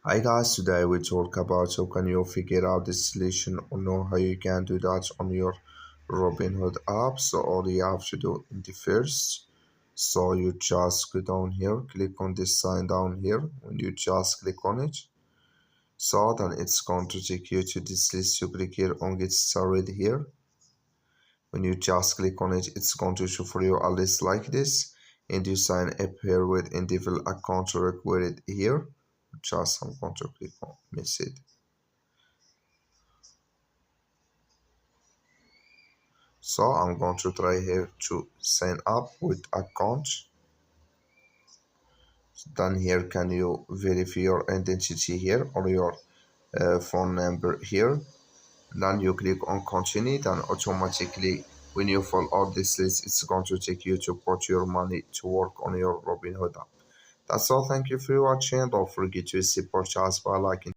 Hi guys, today we talk about how can you figure out this solution or know how you can do that on your Robinhood app. So all you have to do in the first, so you just go down here, click on this sign down here. When you just click on it, so then it's going to take you to this list. You click here on get started here. When you just click on it, it's going to show for you a list like this, and you sign up here with individual account required here. Just I'm going to click on miss it. So I'm going to try here to sign up with account. Then here can you verify your identity here or your phone number here. Then you click on continue. Then automatically when you fill out this list, it's going to take you to put your money to work on your Robinhood app. That's all. Thank you for watching. Don't forget to support us by liking.